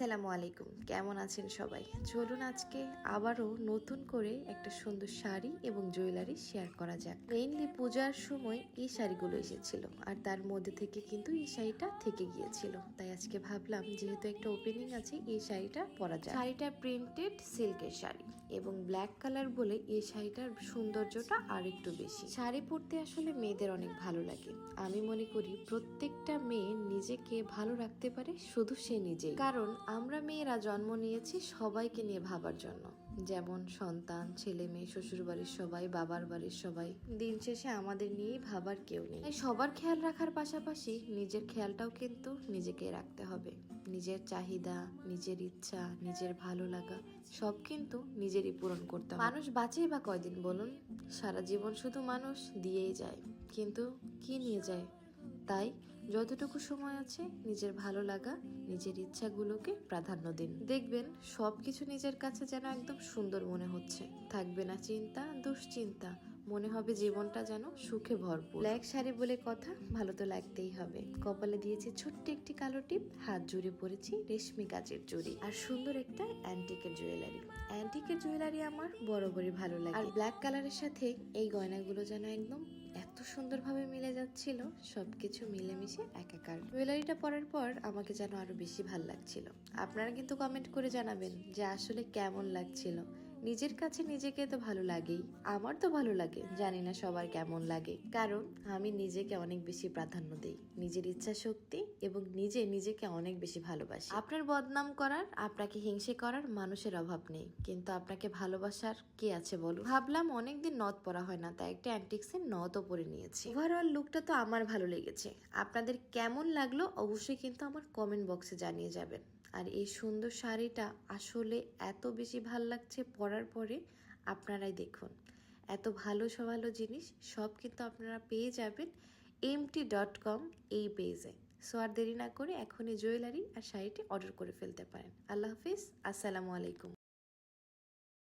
আসসালামু আলাইকুম, কেমন আছেন সবাই? চলুন আজকে আবারও নতুন করে একটা সুন্দর শাড়ি এবং জুয়েলারি শেয়ার করা যাক। মেইনলি পূজার সময় এই শাড়িগুলো এসেছিল আর তার মধ্যে থেকে কিন্তু এই শাড়িটা থেকে গিয়েছিল, তাই আজকে ভাবলাম যেহেতু একটা ওপেনিং আছে এই শাড়িটা পরা যায়। শাড়িটা প্রিন্টেড সিল্কের শাড়ি এবং ব্ল্যাক কালার বলে এই শাড়িটার সৌন্দর্যটা আর একটু বেশি। শাড়ি পরতে আসলে মেয়েদের অনেক ভালো লাগে। আমি মনে করি প্রত্যেকটা মেয়ে নিজেকে ভালো রাখতে পারে শুধু সে নিজেই, কারণ আমরা মেয়েরা জন্ম নিয়েছি সবাইকে নিয়ে ভাবার জন্য, যেমন সন্তান, ছেলে মেয়ে, শ্বশুর বাড়ির সবাই, বাবার বাড়ির সবাই। দিন শেষে আমাদের নিয়ে ভাবার কেউ নেই, তাই সবার খেয়াল রাখার পাশাপাশি নিজের খেয়ালটাও কিন্তু নিজেকে রাখতে হবে। নিজের চাহিদা, নিজের ইচ্ছা, নিজের ভালো লাগা সব কিন্তু নিজেরই পূরণ করতে হবে। মানুষ বাঁচেই বা কয়দিন বলুন? সারা জীবন শুধু মানুষ দিয়েই যায়, কিন্তু কি নিয়ে যায়? তাই যতটুকু সময় আছে নিজের ভালো লাগা, নিজের ইচ্ছাগুলোকে প্রাধান্য দিন। দেখবেন সবকিছু নিজের কাছে যেন একদম সুন্দর মনে হচ্ছে, থাকবে না চিন্তা, দুশ্চিন্তা, মনে হবে জীবনটা যেন সুখে ভরপুর। ব্ল্যাক শাড়ি বলে কথা, ভালো তো লাগতেই হবে। কপালে দিয়েছি ছোট্ট একটি কালো টিপ, হাত জুড়ে পরেছি রেশমি কাচের চুড়ি আর সুন্দর একটা অ্যান্টিকের জুয়েলারি। অ্যান্টিকের জুয়েলারি আমার বরাবরই ভালো লাগে, আর ব্ল্যাক কালারের সাথে এই গয়নাগুলো যেন একদম এত সুন্দরভাবে মিলে যাচ্ছিল, সবকিছু মিলেমিশে একাকার। জুয়েলারিটা পরার পর আমাকে যেন আরো বেশি ভালো লাগছিল। আপনারা কিন্তু কমেন্ট করে জানাবেন যে আসলে কেমন লাগছিল। নিজের কাছে নিজেকে তো ভালো লাগেই, আমার তো ভালো লাগে, জানি না সবার কেমন লাগে, কারণ আমি নিজেকে অনেক বেশি প্রাধান্য দেই, নিজের ইচ্ছা শক্তি এবং নিজেকে অনেক বেশি ভালোবাসি। আপনার বদনাম করার, আপনাকে হিংসে করার মানুষের অভাব নেই, কিন্তু আপনাকে ভালোবাসার কে আছে বলো? ভাবলাম অনেকদিন নথ পরা হয় না, তাই একটা অ্যান্টিক্সের নথও পরে নিয়েছি। ওভারঅল লুকটা তো আমার ভালো লেগেছে, আপনাদের কেমন লাগলো অবশ্যই কিন্তু আমার কমেন্ট বক্সে জানিয়ে যাবেন। আর এই সুন্দর শাড়িটা আসলে এত বেশি ভালো লাগছে পরার পরে, আপনারাই দেখুন। এত ভালো ভালো জিনিস সব কিন্তু আপনারা পেয়ে যাবেন mt.com এই পেজে। সো আর দেরি না করে এখনই জুয়েলারি আর শাড়িটি অর্ডার করে ফেলতে পারেন। আল্লাহ হাফিজ, আসসালামু আলাইকুম।